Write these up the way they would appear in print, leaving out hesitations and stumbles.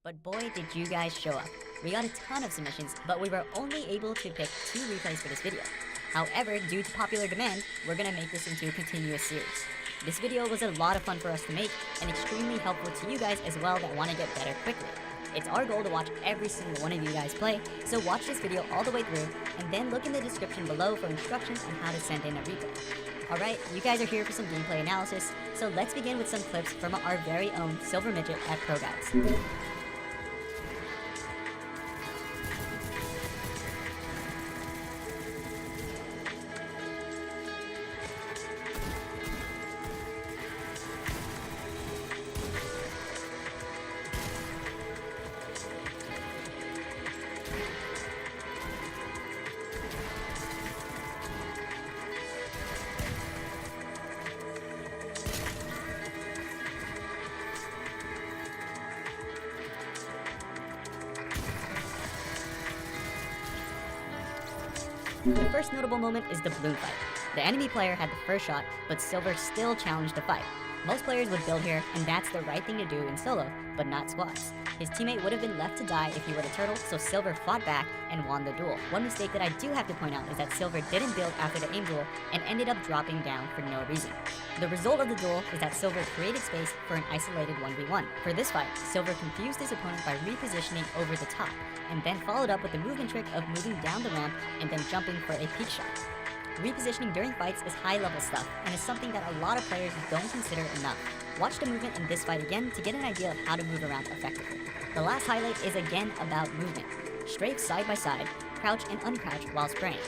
But boy, did you guys show up. We got a ton of submissions, but we were only able to pick 2 replays for this video. However, due to popular demand, we're gonna make this into a continuous series. This video was a lot of fun for us to make, and extremely helpful to you guys as well that want to get better quickly. It's our goal to watch every single one of you guys play, so watch this video all the way through, and then look in the description below for instructions on how to send in a replay. Alright, you guys are here for some gameplay analysis, so let's begin with some clips from our very own Silver Midget at Pro Guides. The first notable moment is the bloom fight. The enemy player had the first shot, but Silver still challenged the fight. Most players would build here, and that's the right thing to do in solo, but not squads. His teammate would have been left to die if he were to turtle, so Silver fought back and won the duel. One mistake that I do have to point out is that Silver didn't build after the aim duel and ended up dropping down for no reason. The result of the duel is that Silver created space for an isolated 1v1. For this fight, Silver confused his opponent by repositioning over the top, and then followed up with the movement trick of moving down the ramp and then jumping for a peek shot. Repositioning during fights is high-level stuff, and is something that a lot of players don't consider enough. Watch the movement in this fight again to get an idea of how to move around effectively. The last highlight is again about movement. Strafe side by side, crouch and uncrouch while spraying.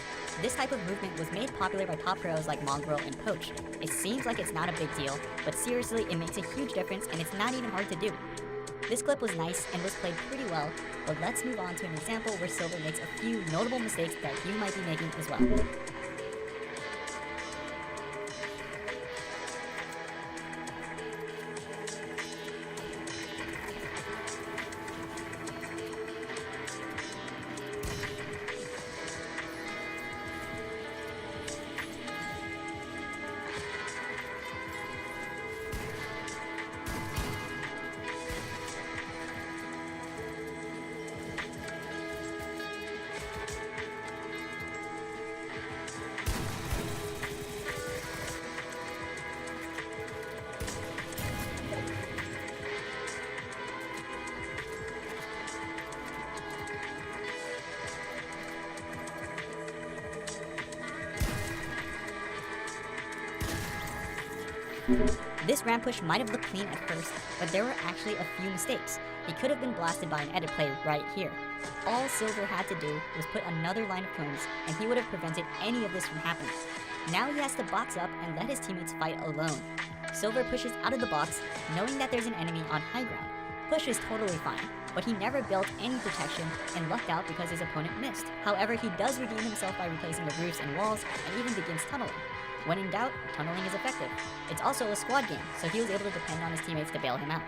This type of movement was made popular by top pros like Mongrel and Poach. It seems like it's not a big deal, but seriously it makes a huge difference and it's not even hard to do. This clip was nice and was played pretty well, but let's move on to an example where Silver makes a few notable mistakes that you might be making as well. This ramp push might have looked clean at first, but there were actually a few mistakes. He could have been blasted by an edit play right here. All Silver had to do was put another line of cones, and he would have prevented any of this from happening. Now he has to box up and let his teammates fight alone. Silver pushes out of the box, knowing that there's an enemy on high ground. Push is totally fine, but he never built any protection and lucked out because his opponent missed. However, he does redeem himself by replacing the roofs and walls, and even begins tunneling. When in doubt, tunneling is effective. It's also a squad game, so he was able to depend on his teammates to bail him out.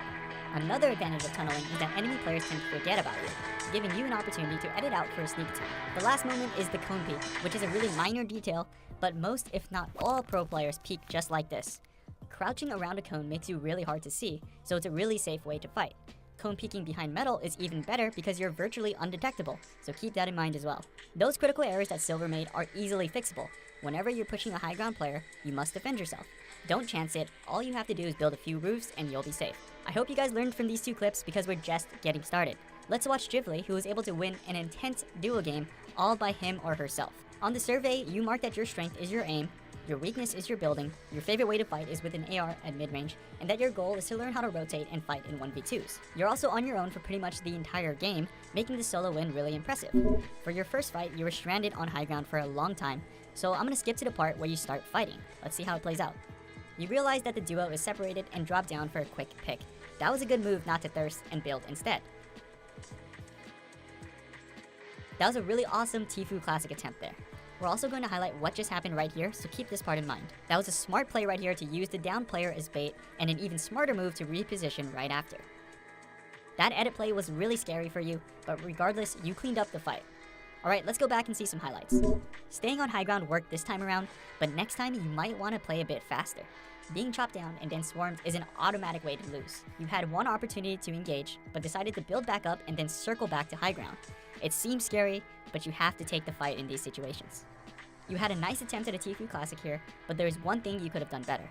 Another advantage of tunneling is that enemy players tend to forget about you, giving you an opportunity to edit out for a sneak attack. The last moment is the cone peek, which is a really minor detail, but most if not all pro players peek just like this. Crouching around a cone makes you really hard to see, so it's a really safe way to fight. Cone peeking behind metal is even better because you're virtually undetectable, so keep that in mind as well. Those critical errors that Silver made are easily fixable. Whenever you're pushing a high ground player, you must defend yourself. Don't chance it, all you have to do is build a few roofs and you'll be safe. I hope you guys learned from these 2 clips because we're just getting started. Let's watch Jivli, who was able to win an intense duo game all by him or herself. On the survey, you mark that your strength is your aim, your weakness is your building, your favorite way to fight is with an AR at mid-range, and that your goal is to learn how to rotate and fight in 1v2s. You're also on your own for pretty much the entire game, making the solo win really impressive. For your first fight, you were stranded on high ground for a long time, so I'm gonna skip to the part where you start fighting. Let's see how it plays out. You realize that the duo is separated and drop down for a quick pick. That was a good move not to thirst and build instead. That was a really awesome Tfue classic attempt there. We're also going to highlight what just happened right here, so keep this part in mind. That was a smart play right here to use the down player as bait, and an even smarter move to reposition right after. That edit play was really scary for you, but regardless, you cleaned up the fight. Alright, let's go back and see some highlights. Staying on high ground worked this time around, but next time you might want to play a bit faster. Being chopped down and then swarmed is an automatic way to lose. You had one opportunity to engage, but decided to build back up and then circle back to high ground. It seems scary, but you have to take the fight in these situations. You had a nice attempt at a Tfue Classic here, but there's one thing you could have done better.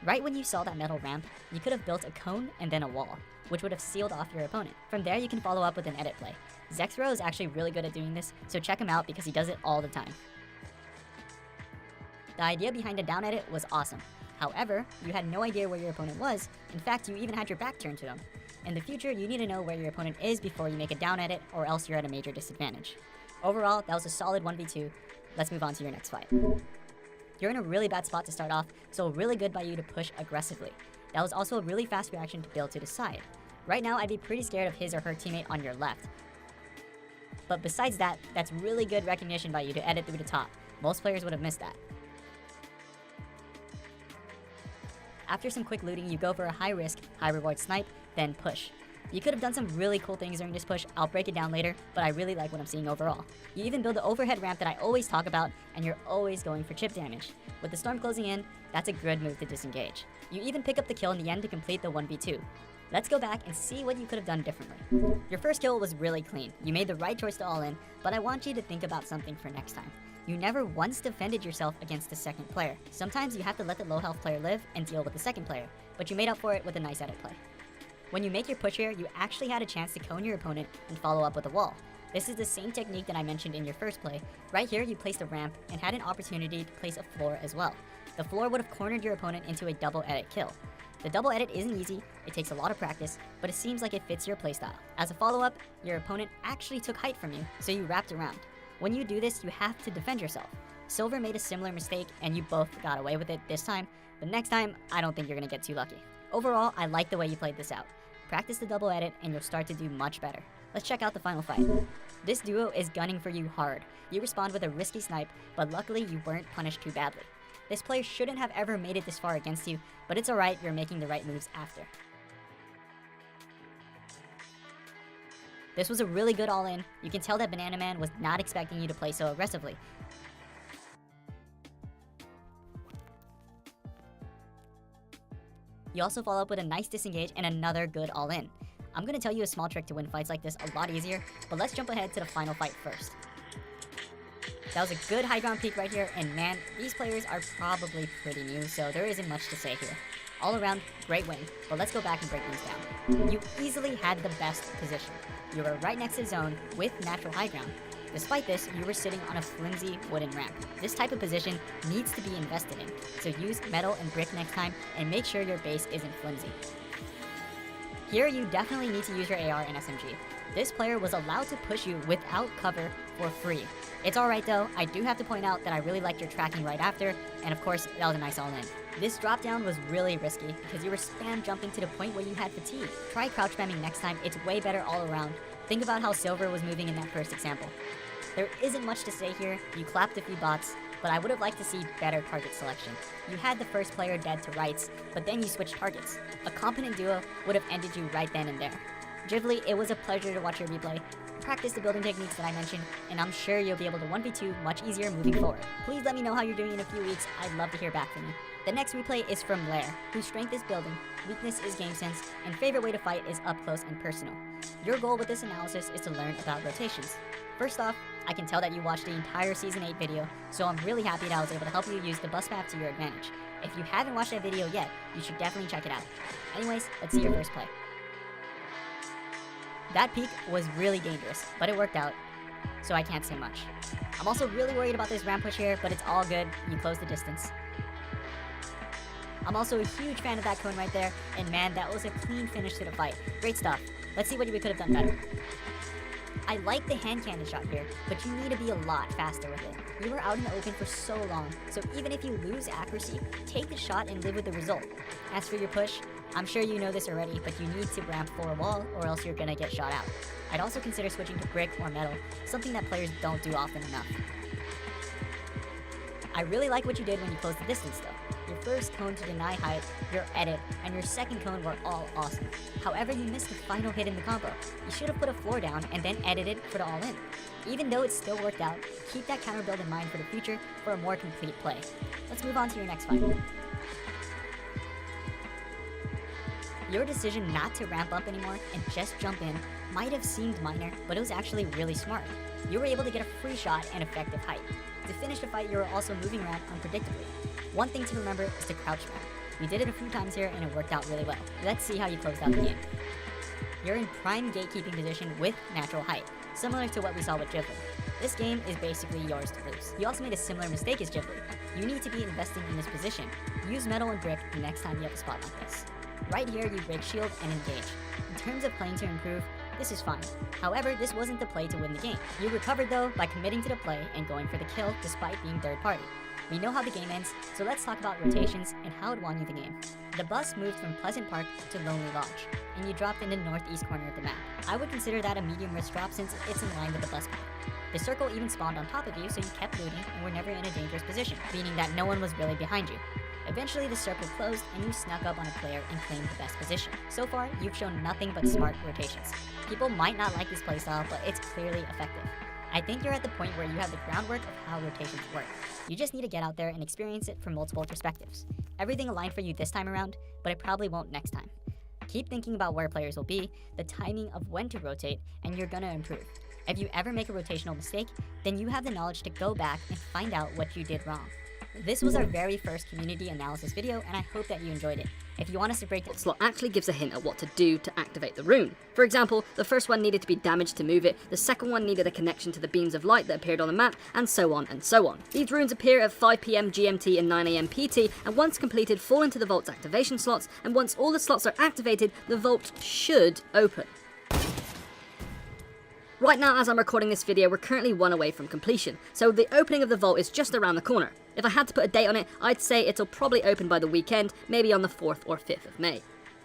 Right when you saw that metal ramp, you could have built a cone and then a wall, which would have sealed off your opponent. From there, you can follow up with an edit play. Zexro is actually really good at doing this, so check him out because he does it all the time. The idea behind a down edit was awesome. However, you had no idea where your opponent was. In fact, you even had your back turned to them. In the future, you need to know where your opponent is before you make a down edit, or else you're at a major disadvantage. Overall, that was a solid 1v2. Let's move on to your next fight. You're in a really bad spot to start off, so really good by you to push aggressively. That was also a really fast reaction to build to the side. Right now, I'd be pretty scared of his or her teammate on your left. But besides that, that's really good recognition by you to edit through the top. Most players would have missed that. After some quick looting, you go for a high risk, high reward snipe, then push. You could have done some really cool things during this push. I'll break it down later, but I really like what I'm seeing overall. You even build the overhead ramp that I always talk about, and you're always going for chip damage. With the storm closing in, that's a good move to disengage. You even pick up the kill in the end to complete the 1v2. Let's go back and see what you could have done differently. Your first kill was really clean. You made the right choice to all in, but I want you to think about something for next time. You never once defended yourself against the second player. Sometimes you have to let the low health player live and deal with the second player, but you made up for it with a nice edit play. When you make your push here, you actually had a chance to cone your opponent and follow up with a wall. This is the same technique that I mentioned in your first play. Right here, you placed a ramp and had an opportunity to place a floor as well. The floor would have cornered your opponent into a double edit kill. The double edit isn't easy, it takes a lot of practice, but it seems like it fits your playstyle. As a follow-up, your opponent actually took height from you, so you wrapped around. When you do this, you have to defend yourself. Silver made a similar mistake, and you both got away with it this time, but next time, I don't think you're gonna get too lucky. Overall, I like the way you played this out. Practice the double edit, and you'll start to do much better. Let's check out the final fight. This duo is gunning for you hard. You respond with a risky snipe, but luckily you weren't punished too badly. This player shouldn't have ever made it this far against you, but it's alright, you're making the right moves after. This was a really good all-in. You can tell that Banana Man was not expecting you to play so aggressively. You also follow up with a nice disengage and another good all-in. I'm gonna tell you a small trick to win fights like this a lot easier, but let's jump ahead to the final fight first. That was a good high ground peak right here, and man, these players are probably pretty new, so there isn't much to say here. All around, great win, but let's go back and break things down. You easily had the best position. You were right next to zone with natural high ground. Despite this, you were sitting on a flimsy wooden ramp. This type of position needs to be invested in, so use metal and brick next time and make sure your base isn't flimsy. Here, you definitely need to use your AR and SMG. This player was allowed to push you without cover for free. It's alright though, I do have to point out that I really liked your tracking right after, and of course, that was a nice all-in. This drop down was really risky because you were spam jumping to the point where you had fatigue. Try crouch spamming next time, it's way better all around. Think about how Silver was moving in that first example. There isn't much to say here, you clapped a few bots, but I would have liked to see better target selection. You had the first player dead to rights, but then you switched targets. A competent duo would have ended you right then and there. Ghibli, it was a pleasure to watch your replay. Practice the building techniques that I mentioned, and I'm sure you'll be able to 1v2 much easier moving forward. Please let me know how you're doing in a few weeks, I'd love to hear back from you. The next replay is from Lair, whose strength is building, weakness is game sense, and favorite way to fight is up close and personal. Your goal with this analysis is to learn about rotations. First off, I can tell that you watched the entire Season 8 video, so I'm really happy that I was able to help you use the bus map to your advantage. If you haven't watched that video yet, you should definitely check it out. Anyways, let's see your first play. That peek was really dangerous, but it worked out, so I can't say much. I'm also really worried about this ramp push here, but it's all good, you closed the distance. I'm also a huge fan of that cone right there, and man, that was a clean finish to the fight. Great stuff. Let's see what we could have done better. I like the hand cannon shot here, but you need to be a lot faster with it. You were out in the open for so long, so even if you lose accuracy, take the shot and live with the result. As for your push, I'm sure you know this already, but you need to ramp for a wall or else you're gonna get shot out. I'd also consider switching to brick or metal, something that players don't do often enough. I really like what you did when you closed the distance though. Your first cone to deny height, your edit, and your second cone were all awesome. However, you missed the final hit in the combo. You should have put a floor down and then edited for the all-in. Even though it still worked out, keep that counter build in mind for the future for a more complete play. Let's move on to your next fight. Your decision not to ramp up anymore and just jump in might have seemed minor, but it was actually really smart. You were able to get a free shot and effective height. To finish the fight, you were also moving around unpredictably. One thing to remember is to crouch around. We did it a few times here and it worked out really well. Let's see how you closed out the game. You're in prime gatekeeping position with natural height, similar to what we saw with Ghibli. This game is basically yours to lose. You also made a similar mistake as Ghibli. You need to be investing in this position. Use metal and brick the next time you have a spot like this. Right here, you break shield and engage. In terms of playing to improve, this is fine. However, this wasn't the play to win the game. You recovered though by committing to the play and going for the kill despite being third party. We know how the game ends, so let's talk about rotations and how it won you the game. The bus moved from Pleasant Park to Lonely Lodge, and you dropped in the northeast corner of the map. I would consider that a medium risk drop since it's in line with the bus path. The circle even spawned on top of you, so you kept looting and were never in a dangerous position, meaning that no one was really behind you. Eventually the circle closed and you snuck up on a player and claimed the best position. So far, you've shown nothing but smart rotations. People might not like this playstyle, but it's clearly effective. I think you're at the point where you have the groundwork of how rotations work. You just need to get out there and experience it from multiple perspectives. Everything aligned for you this time around, but it probably won't next time. Keep thinking about where players will be, the timing of when to rotate, and you're gonna improve. If you ever make a rotational mistake, then you have the knowledge to go back and find out what you did wrong. This was our very first community analysis video, and I hope that you enjoyed it. If you want us to break down, slot actually gives a hint at what to do to activate the rune. For example, the first one needed to be damaged to move it, the second one needed a connection to the beams of light that appeared on the map, and so on and so on. These runes appear at 5 PM GMT and 9 AM PT, and once completed fall into the vault's activation slots, and once all the slots are activated, the vault should open. Right now, as I'm recording this video, we're currently 1 away from completion, so the opening of the vault is just around the corner. If I had to put a date on it, I'd say it'll probably open by the weekend, maybe on the 4th or 5th of May.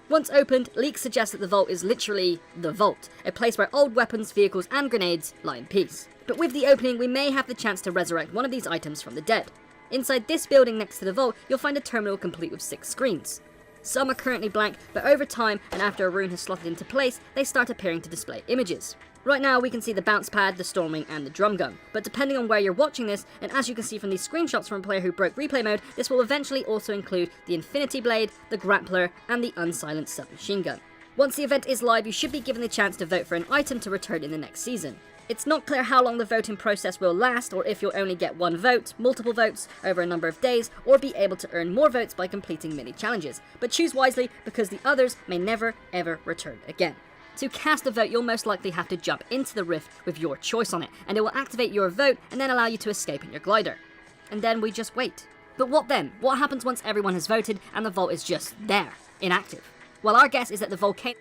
Once opened, leaks suggest that the vault is literally the vault, a place where old weapons, vehicles and grenades lie in peace. But with the opening, we may have the chance to resurrect one of these items from the dead. Inside this building next to the vault, you'll find a terminal complete with 6 screens. Some are currently blank, but over time, and after a rune has slotted into place, they start appearing to display images. Right now we can see the bounce pad, the storming and the drum gun, but depending on where you're watching this, and as you can see from these screenshots from a player who broke replay mode, this will eventually also include the infinity blade, the grappler and the unsilenced submachine gun. Once the event is live, you should be given the chance to vote for an item to return in the next season. It's not clear how long the voting process will last, or if you'll only get 1 vote, multiple votes, over a number of days, or be able to earn more votes by completing mini challenges, but choose wisely because the others may never ever return again. To cast a vote, you'll most likely have to jump into the rift with your choice on it, and it will activate your vote and then allow you to escape in your glider. And then we just wait. But what then? What happens once everyone has voted and the vault is just there, inactive? Well, our guess is that the volcano